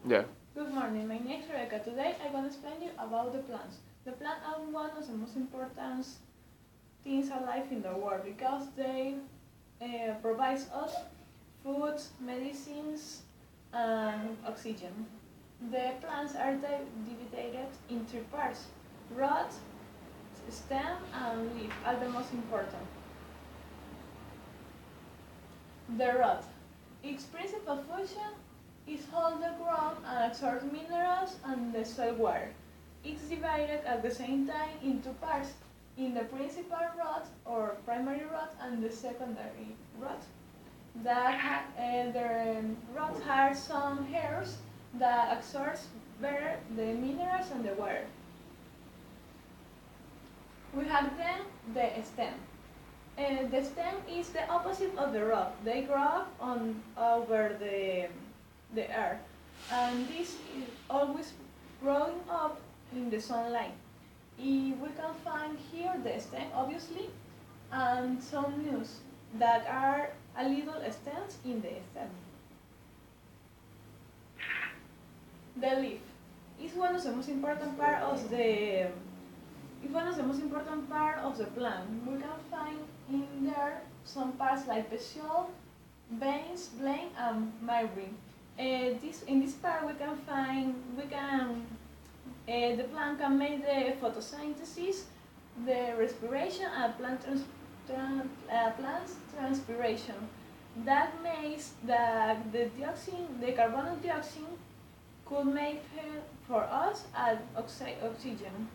Yeah. Good morning, my name is Rebecca. Today I'm going to explain you about the plants. The plants are one of the most important things alive in the world because they provide us food, medicines, and oxygen. The plants are divided in three parts: root, stem, and leaf are the most important. The root. Its principal function is hold the ground and absorb minerals and the soil water. It's divided at the same time into parts, in the principal root or primary root and the secondary root. The root has some hairs that absorb better the minerals and the water. We have then the stem. The stem is the opposite of the root. They grow on over the earth, and this is always growing up in the sunlight. We can find here the stem, obviously, and some news that are a little stems in the stem. The leaf is one of the most important part of the plant. We can find in there some parts like petiole, veins, blade, and membrane. In this part the plant can make the photosynthesis, the respiration, and plant's transpiration. That makes the carbon dioxide could make for us as oxygen.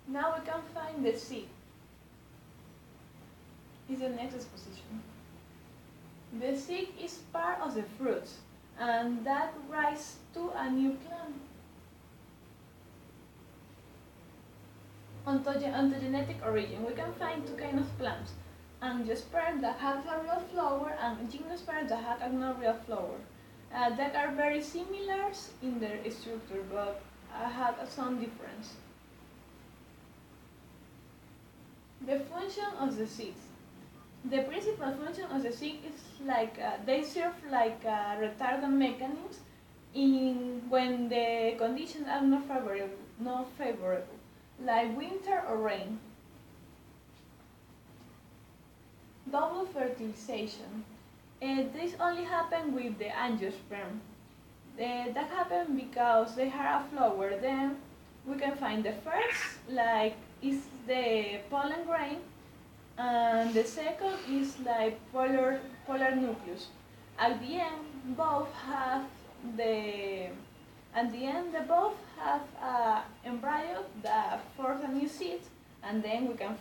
Now we can find the seed. Is the next exposition. The seed is part of the fruit, and that rise to a new plant. Ontogenetic origin, we can find two kinds of plants: angiosperm that have a real flower and gymnosperm that have a real flower. That are very similar in their structure, but have some difference. The function of the seeds. The principal function of the seed is they serve like a retardant mechanism when the conditions are not favorable, like winter or rain. Double fertilization. This only happens with the angiosperm. That happens because they have a flower. Then we can find the first, like, is the pollen grain, and the second is like polar nucleus. At the end, both have the embryo that forms a new seed, and then we can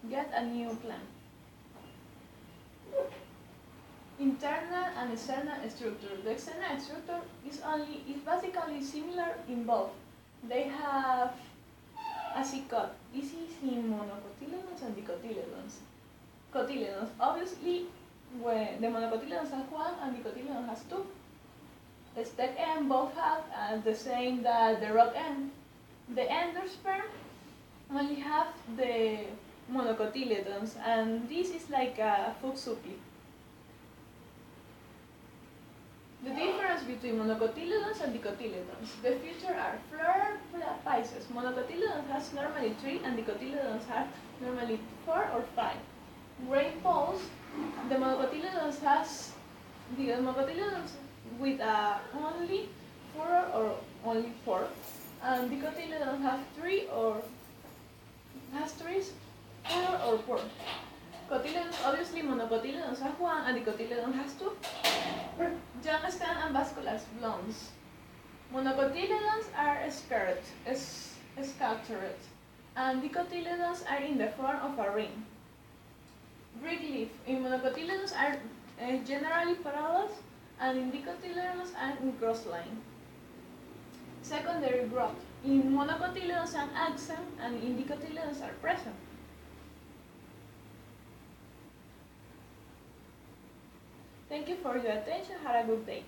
get a new plant. Internal and external structure. The external structure is basically similar in both. They have a cycot. This is in monocotyledons and dicotyledons. Cotyledons. Obviously, when the monocotyledons has one and dicotyledons has two. The stem end both have the same that the rod end. The endosperm only have the monocotyledons, and this is like a food supply. The difference between monocotyledons and dicotyledons. The features are floral pieces. Monocotyledons has normally 3 and dicotyledons have normally 4 or 5. Grain poles, the monocotyledons with only 4 or only 4, and dicotyledons have 3 or 4 or 4. Cotyledons, obviously monocotyledons have 1 and dicotyledons has 2. Young stem and vascular blooms. Monocotyledons are scattered, and dicotyledons are in the form of a ring. Brick leaf. In monocotyledons are generally parallel, and in dicotyledons are in cross line. Secondary growth. In monocotyledons are absent, and in dicotyledons are present. Thank you for your attention. Have a good day.